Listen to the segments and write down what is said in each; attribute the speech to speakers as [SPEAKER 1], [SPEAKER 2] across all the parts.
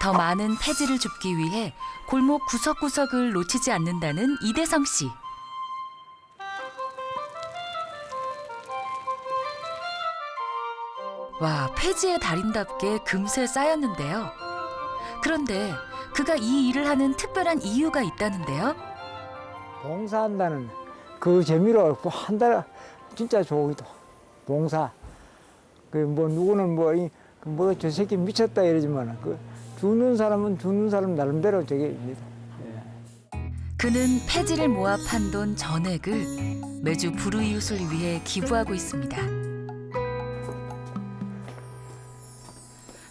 [SPEAKER 1] 더 많은 폐지를 줍기 위해 골목 구석구석을 놓치지 않는다는 이대성 씨. 와, 폐지의 달인답게 금세 쌓였는데요. 그런데 그가 이 일을 하는 특별한 이유가 있다는데요.
[SPEAKER 2] 봉사한다는 그 재미로 한 달 진짜 좋기도. 봉사. 그 뭐 누구는 뭐 저 새끼 미쳤다 이러지만 그 주는 사람은 주는 사람 나름대로 저게 입니다.
[SPEAKER 1] 그는 폐지를 모아 판 돈 전액을 매주 불우이웃을 위해 기부하고 있습니다.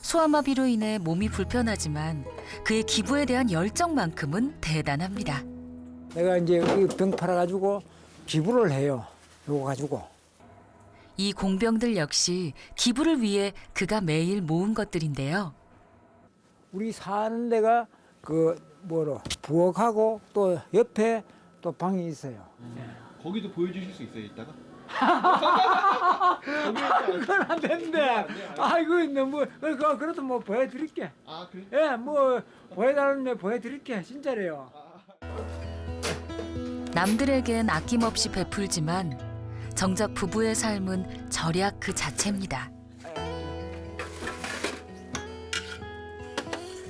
[SPEAKER 1] 소아마비로 인해 몸이 불편하지만 그의 기부에 대한 열정만큼은 대단합니다.
[SPEAKER 2] 내가 이제 이 병 팔아가지고 기부를 해요. 요거 가지고.
[SPEAKER 1] 이 공병들 역시 기부를 위해 그가 매일 모은 것들인데요.
[SPEAKER 2] 우리 사는 데가 부엌하고 또 옆에 또 방이 있어요.
[SPEAKER 3] 거기도 보여주실 수 있어요, 이따가?
[SPEAKER 2] 그건 안 된대. 아이고 너무 그래도 뭐 보여드릴게.
[SPEAKER 3] 아, 그래?
[SPEAKER 2] 예, 뭐 보여달라면 보여드릴게. 진짜래요.
[SPEAKER 1] 남들에겐 아낌없이 베풀지만 정작 부부의 삶은 절약 그 자체입니다.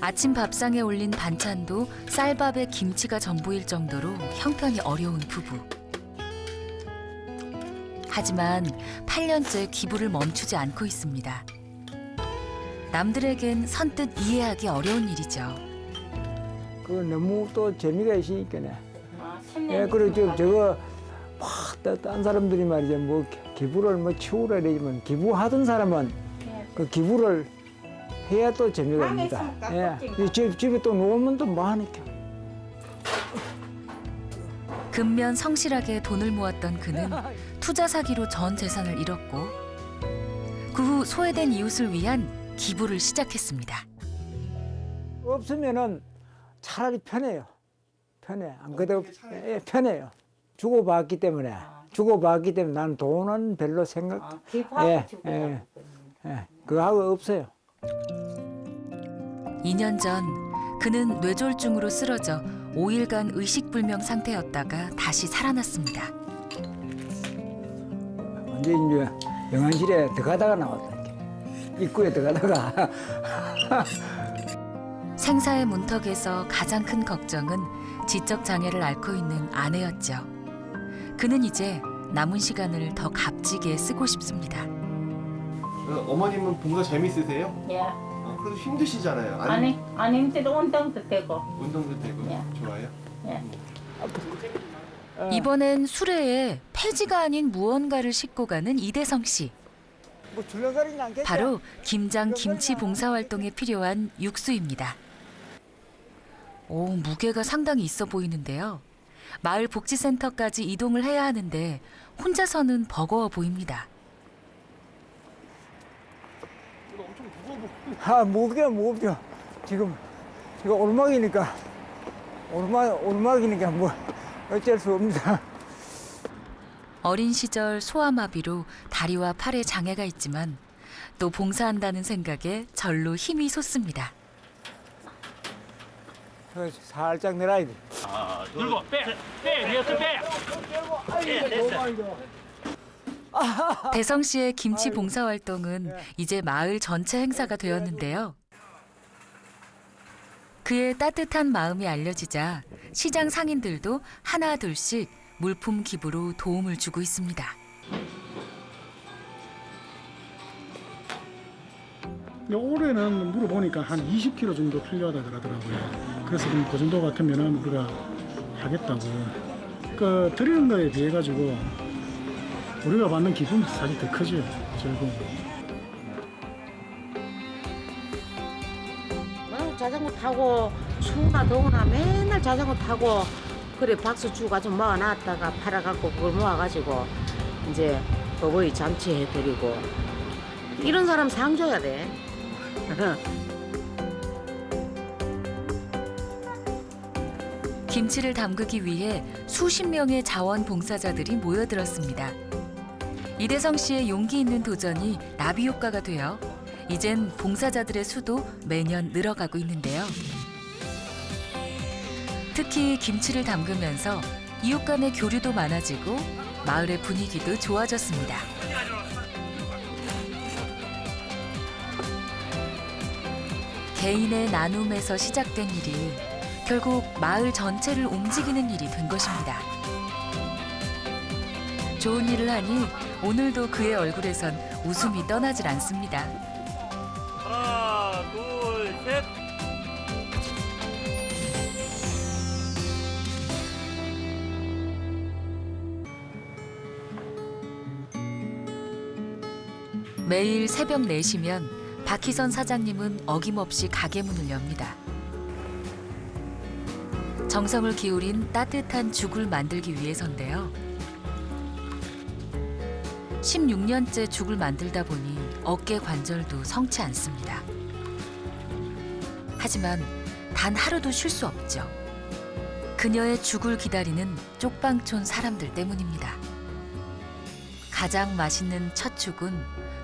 [SPEAKER 1] 아침 밥상에 올린 반찬도 쌀밥에 김치가 전부일 정도로 형편이 어려운 부부. 하지만 8년째 기부를 멈추지 않고 있습니다. 남들에겐 선뜻 이해하기 어려운 일이죠.
[SPEAKER 2] 그 너무 또 재미가 있으니까네. 예, 그리고 저거 딴 사람들이 말이죠. 뭐 기부를 뭐 치우라 이러지만 기부하던 사람은 그 기부를 해야 또 재미가 있습니다. 예, 집에 또 놓으면 또 뭐 하니까.
[SPEAKER 1] 근면 성실하게 돈을 모았던 그는 투자 사기로 전 재산을 잃었고 그 후 소외된 이웃을 위한 기부를 시작했습니다.
[SPEAKER 2] 없으면은 차라리 편해요. 편해. 안 그래도 편해요. 주고받기 때문에. 주고받기 때문에 난 돈은 별로 생각. 그거하고 없어요. 2년
[SPEAKER 1] 전 그는 뇌졸중으로 쓰러져 5일간 의식불명 상태였다가 다시 살아났습니다.
[SPEAKER 2] 언제 이제 영안실에 들어가다가 나왔다. 입구에 들어가다가.
[SPEAKER 1] 생사의 문턱에서 가장 큰 걱정은 지적 장애를 앓고 있는 아내였죠. 그는 이제 남은 시간을 더 값지게 쓰고 싶습니다.
[SPEAKER 3] 어머님은 봉사 재밌으세요?
[SPEAKER 4] 예.
[SPEAKER 3] 그래도 힘드시잖아요.
[SPEAKER 4] 안 힘들어 운동도 되고.
[SPEAKER 3] 운동도 되고
[SPEAKER 4] 예.
[SPEAKER 3] 좋아요?
[SPEAKER 4] 예.
[SPEAKER 1] 이번엔 수레에 폐지가 아닌 무언가를 싣고 가는 이대성 씨.
[SPEAKER 2] 뭐 줄렁거리는 않겠죠?
[SPEAKER 1] 바로 김장 김치 봉사활동에 필요한 육수입니다. 오, 무게가 상당히 있어 보이는데요. 마을 복지센터까지 이동을 해야 하는데 혼자서는 버거워 보입니다.
[SPEAKER 2] 무겁죠. 지금 이거 오르막이니까 뭐 어쩔 수 없습니다.
[SPEAKER 1] 어린 시절 소아마비로 다리와 팔에 장애가 있지만 또 봉사한다는 생각에 절로 힘이 솟습니다.
[SPEAKER 2] 살짝 내려야 돼.
[SPEAKER 5] 들고 빼 위에서 빼.
[SPEAKER 1] 대성 씨의 김치 봉사 활동은 이제 마을 전체 행사가 되었는데요. 그의 따뜻한 마음이 알려지자 시장 상인들도 하나 둘씩 물품 기부로 도움을 주고 있습니다.
[SPEAKER 6] 올해는 물어보니까 한 20kg 정도 필요하다 그러더라고요. 그래서 그럼 그 정도 같으면은 우리가 하겠다고. 그 드리는 거에 비해 가지고 우리가 받는 기쁨이 사실 더 크죠. 즐거움.
[SPEAKER 7] 자전거 타고 추우나 더우나 맨날 자전거 타고 그래 박수 주고 좀 모아놨다가 팔아갖고 그걸 모아가지고 이제 어버이 잔치해드리고 이런 사람 상 줘야 돼.
[SPEAKER 1] 김치를 담그기 위해 수십 명의 자원봉사자들이 모여들었습니다. 이대성 씨의 용기 있는 도전이 나비 효과가 되어 이젠 봉사자들의 수도 매년 늘어가고 있는데요. 특히 김치를 담그면서 이웃 간의 교류도 많아지고 마을의 분위기도 좋아졌습니다. 개인의 나눔에서 시작된 일이 결국 마을 전체를 움직이는 일이 된 것입니다. 좋은 일을 하니 오늘도 그의 얼굴에선 웃음이 떠나질 않습니다.
[SPEAKER 5] 하나, 둘, 셋.
[SPEAKER 1] 매일 새벽 4시면 박희선 사장님은 어김없이 가게 문을 엽니다. 정성을 기울인 따뜻한 죽을 만들기 위해서인데요. 16년째 죽을 만들다 보니 어깨 관절도 성치 않습니다. 하지만 단 하루도 쉴 수 없죠. 그녀의 죽을 기다리는 쪽방촌 사람들 때문입니다. 가장 맛있는 첫 죽은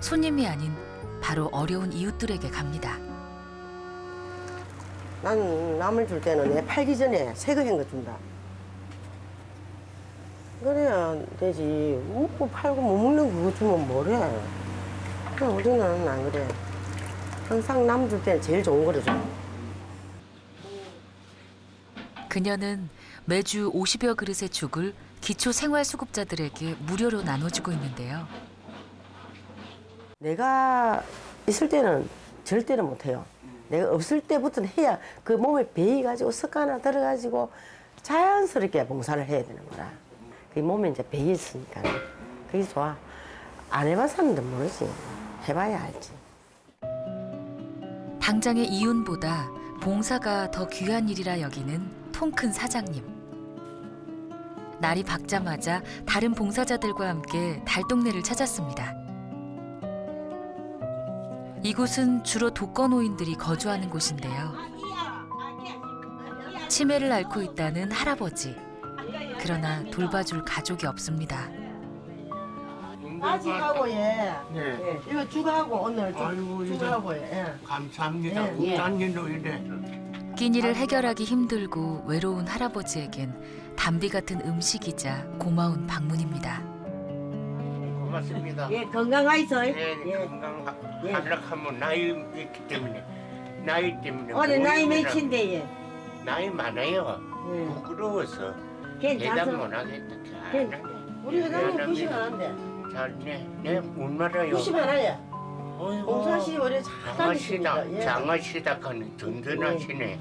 [SPEAKER 1] 손님이 아닌 바로 어려운 이웃들에게 갑니다.
[SPEAKER 8] 난 남을 줄 때는 내 팔기 전에 새거 한 거 준다. 그래야 되지. 먹고 팔고 못 먹는 그거 주면 뭐래. 그냥 우리는 안 그래. 항상 남 줄 때는 제일 좋은 거를 줘.
[SPEAKER 1] 그녀는 매주 50여 그릇의 죽을 기초생활수급자들에게 무료로 나눠주고 있는데요.
[SPEAKER 8] 내가 있을 때는 절대로 못해요. 내가 없을 때부터는 해야 그 몸에 배이가지고 습관화 들어가지고 자연스럽게 봉사를 해야 되는 거라. 그 몸에 이제 배이 있으니까 그게 좋아. 안 해본 사람들은 모르지. 해봐야 알지.
[SPEAKER 1] 당장의 이윤보다 봉사가 더 귀한 일이라 여기는 통 큰 사장님. 날이 밝자마자 다른 봉사자들과 함께 달동네를 찾았습니다. 이곳은 주로 독거노인들이 거주하는 곳인데요. 치매를 앓고 있다는 할아버지. 그러나 돌봐줄 가족이 없습니다.
[SPEAKER 8] 아직하고 예.
[SPEAKER 9] 네.
[SPEAKER 8] 이거 죽하고 오늘
[SPEAKER 9] 아이고,
[SPEAKER 8] 죽하고 예.
[SPEAKER 9] 감사합니다.
[SPEAKER 8] 예, 예.
[SPEAKER 9] 단계도 이래.
[SPEAKER 1] 끼니를 해결하기 힘들고 외로운 할아버지에겐 담비 같은 음식이자 고마운 방문입니다.
[SPEAKER 9] 고맙습니다.
[SPEAKER 8] 예, 건강하이소.
[SPEAKER 9] 네, 건강하려면 나이 있기 때문에 나이 때문에
[SPEAKER 8] 올해 나이
[SPEAKER 9] 모임이라
[SPEAKER 8] 몇인데 예.
[SPEAKER 9] 나이 많아요.
[SPEAKER 8] 예.
[SPEAKER 9] 부끄러워서
[SPEAKER 8] 괜찮아.
[SPEAKER 9] 대답 못 하겠다.
[SPEAKER 8] 우리 회장님 90 하는데.
[SPEAKER 9] 잘네 못 말아요.
[SPEAKER 8] 90 하나야. 봉사씨 올해 잘
[SPEAKER 9] 장하시다
[SPEAKER 8] 다니십니다. 예.
[SPEAKER 9] 장하시다 하는 든든하시네.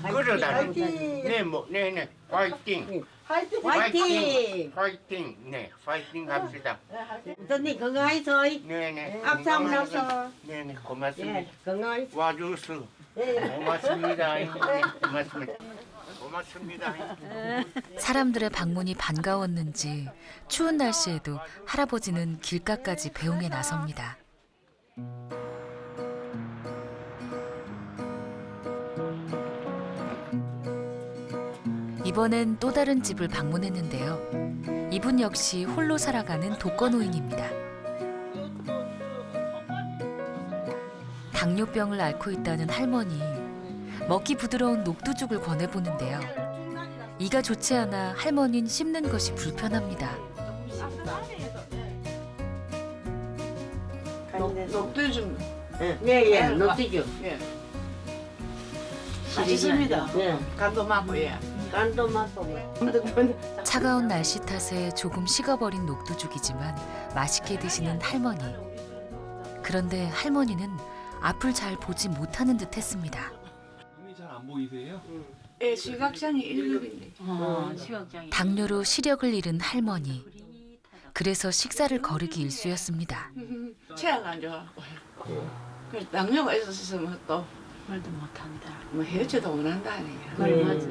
[SPEAKER 9] 그러다니
[SPEAKER 8] 화이팅!
[SPEAKER 9] 네뭐네네 파이팅.
[SPEAKER 8] 화이팅! 화이팅!
[SPEAKER 9] 파이팅. 네, 파이팅 합시다.
[SPEAKER 8] 선생님 건강하이소.
[SPEAKER 9] 네네.
[SPEAKER 8] 앞서 한번 앞서.
[SPEAKER 9] 네네, 고맙습니다.
[SPEAKER 8] 예, 건강하이소.
[SPEAKER 9] 와줘서
[SPEAKER 8] 예.
[SPEAKER 9] 고맙습니다. 네, 고맙습니다. 고맙습니다.
[SPEAKER 1] 사람들의 방문이 반가웠는지 추운 날씨에도 할아버지는 길가까지 배웅에 나섭니다. 이번엔 또 다른 집을 방문했는데요. 이분 역시 홀로 살아가는 독거노인입니다. 당뇨병을 앓고 있다는 할머니. 먹기 부드러운 녹두죽을 권해보는데요. 이가 좋지 않아 할머니는 씹는 것이 불편합니다.
[SPEAKER 8] 녹두죽. 예, 녹두죽.
[SPEAKER 10] 예. 맛있습니다.
[SPEAKER 8] 예.
[SPEAKER 10] 간도 많고 예.
[SPEAKER 8] 간도 맛보고.
[SPEAKER 1] 차가운 날씨 탓에 조금 식어버린 녹두죽이지만 맛있게 드시는 할머니. 그런데 할머니는 앞을 잘 보지 못하는 듯 했습니다.
[SPEAKER 3] 눈이 잘 안 보이세요?
[SPEAKER 10] 예, 시각장애 1급인데.
[SPEAKER 4] 시각장애.
[SPEAKER 1] 당뇨로 시력을 잃은 할머니. 그래서 식사를 거르기 일쑤였습니다.
[SPEAKER 10] 체하가 안 좋아갖고. 그래서 당뇨가 있었으면 또
[SPEAKER 4] 말도 못한다.
[SPEAKER 10] 뭐 헤어져도 원한다
[SPEAKER 4] 그래,
[SPEAKER 10] 아니야.
[SPEAKER 4] 맞아.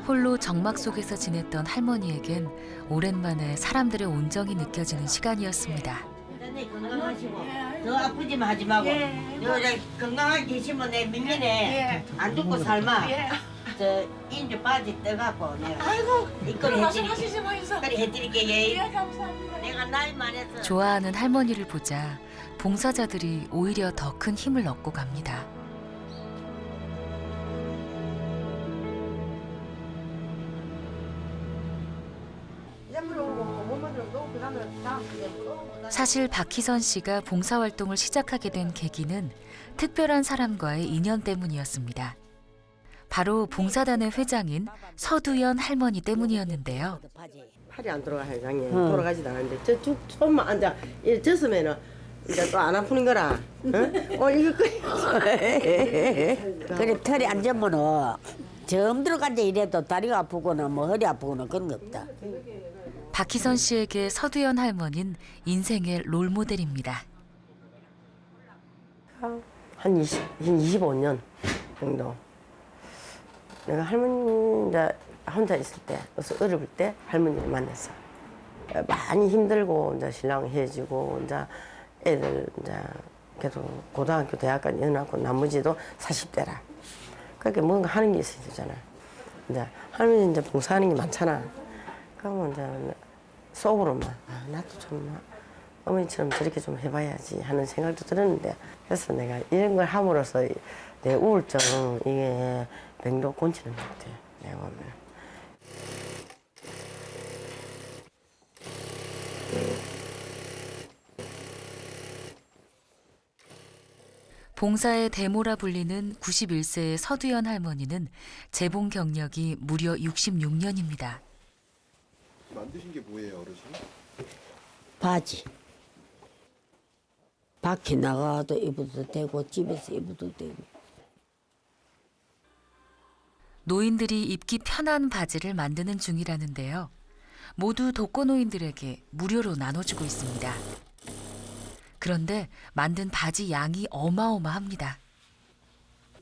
[SPEAKER 1] 홀로 정막 속에서 지냈던 할머니에겐 오랜만에 사람들의 온정이 느껴지는 시간이었습니다.
[SPEAKER 8] 선생님 건강하시고 더 아프지 마지 말고. 건강하게 계시면 내 민년에 안 죽고 살마. 저 인주 바지 떠갖고 내가
[SPEAKER 10] 아이고,
[SPEAKER 8] 이걸
[SPEAKER 10] 말씀하시지 마이소.
[SPEAKER 8] 그래 해드릴게.
[SPEAKER 10] 예, 감사합니다.
[SPEAKER 8] 내가 나이 많아서
[SPEAKER 1] 좋아하는 할머니를 보자 봉사자들이 오히려 더 큰 힘을 얻고 갑니다. 사실 박희선 씨가 봉사활동을 시작하게 된 계기는 특별한 사람과의 인연 때문이었습니다. 바로 봉사단의 회장인 서두연 할머니 때문이었는데요.
[SPEAKER 8] 팔이 안 돌아가 회장님. 돌아가지도 않았는데 저쭉 손만 앉아 졌으면은 이제 또 안 아프는 거라. 응? 이거
[SPEAKER 11] 그래 털이 안 잡으면 점 들어간데 이래도 다리가 아프거나 뭐 허리 아프거나 그런 거 없다.
[SPEAKER 1] 박희선 씨에게 서두연 할머니는 인생의 롤모델입니다.
[SPEAKER 8] 한 25년 정도. 내가 할머니 이제 혼자 있을 때, 어릴 때 할머니를 만났어. 많이 힘들고 이제 신랑 해주고 이제 애들 이제 계속 고등학교, 대학까지 해놨고 나머지도 40대라. 그렇게 뭔가 하는 게 있어야 되잖아. 이제 할머니 이제 봉사하는 게 많잖아. 그러면 이제 속으로만 나도 좀 어머니처럼 저렇게 좀 해봐야지 하는 생각도 들었는데 그래서 내가 이런 걸 함으로써 내 우울증 이게 병도 고치는 것 같아요. 내가 보면.
[SPEAKER 1] 봉사의 대모라 불리는 91세의 서두연 할머니는 재봉 경력이 무려 66년입니다.
[SPEAKER 12] 만드신 게 뭐예요, 어르신?
[SPEAKER 11] 바지. 밖에 나가도 입어도 되고 집에서 입어도 되고.
[SPEAKER 1] 노인들이 입기 편한 바지를 만드는 중이라는데요. 모두 독거노인들에게 무료로 나눠주고 있습니다. 그런데 만든 바지 양이 어마어마합니다.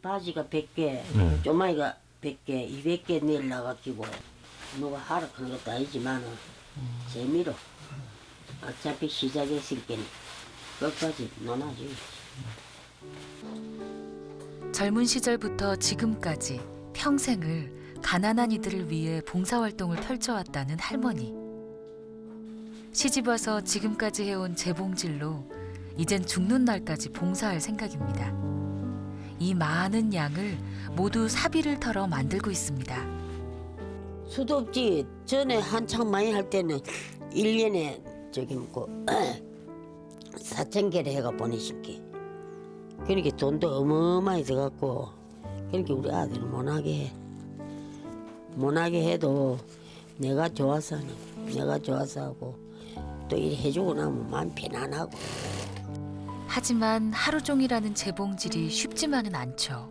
[SPEAKER 11] 바지가 100개, 쪼마이가 100개, 200개 내려가지고 누가 하라 그런 것도 아니지만 재미로 어차피 시작했을 때는 끝까지 논하지.
[SPEAKER 1] 젊은 시절부터 지금까지 평생을 가난한 이들을 위해 봉사활동을 펼쳐왔다는 할머니. 시집와서 지금까지 해온 재봉질로 이젠 죽는 날까지 봉사할 생각입니다. 이 많은 양을 모두 사비를 털어 만들고 있습니다.
[SPEAKER 11] 수도 없지. 전에 한창 많이 할 때는 1년에 저기 뭐 4,000개를 해가 보내실게. 그러니까 돈도 어마어마히 들어갔고 그러니까 우리 아들은 못하게 해도 내가 좋아서 하고 또 일 해주고 나면 마음 편안하고.
[SPEAKER 1] 하지만 하루 종일 하는 재봉질이 쉽지만은 않죠.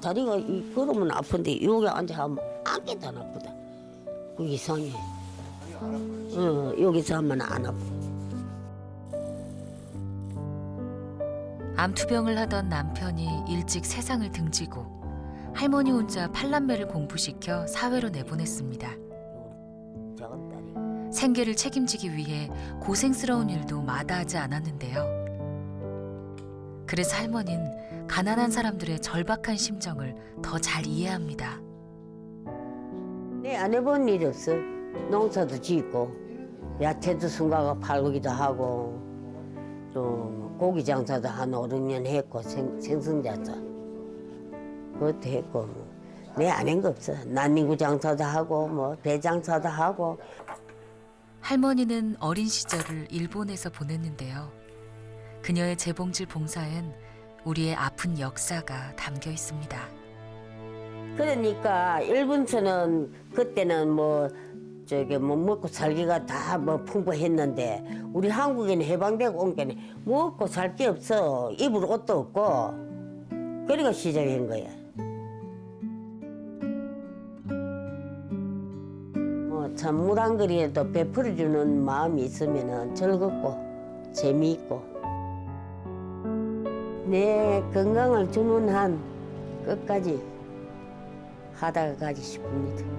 [SPEAKER 11] 다리가 걸으면 아픈데 여기 앉아하면 아무것도 안 아프다. 그 이상해. 여기서 하면 안 아파.
[SPEAKER 1] 암투병을 하던 남편이 일찍 세상을 등지고 할머니 혼자 팔남매를 공부시켜 사회로 내보냈습니다. 생계를 책임지기 위해 고생스러운 일도 마다하지 않았는데요. 그래서 할머니는 가난한 사람들의 절박한 심정을 더 잘 이해합니다.
[SPEAKER 11] 내 안 해본 일이 없어. 농사도 짓고 야채도 숨가가 팔기도 하고 좀 고기 장사도 한 5, 6년 했고 생선자도 그것도 했고 내 안 한 거 없어. 난민구 장사도 하고 뭐 배 장사도 하고.
[SPEAKER 1] 할머니는 어린 시절을 일본에서 보냈는데요. 그녀의 재봉질 봉사엔 우리의 아픈 역사가 담겨 있습니다.
[SPEAKER 11] 그러니까 일본서는 그때는 뭐 먹고 살기가 다 뭐 풍부했는데 우리 한국에는 해방되고 온 게는 먹고 살 게 없어. 입을 옷도 없고. 그러니까 시작한 거야. 참 무당거리에도 베풀어주는 마음이 있으면 즐겁고 재미있고 내 건강을 주는 한 끝까지 하다가 가지 싶습니다.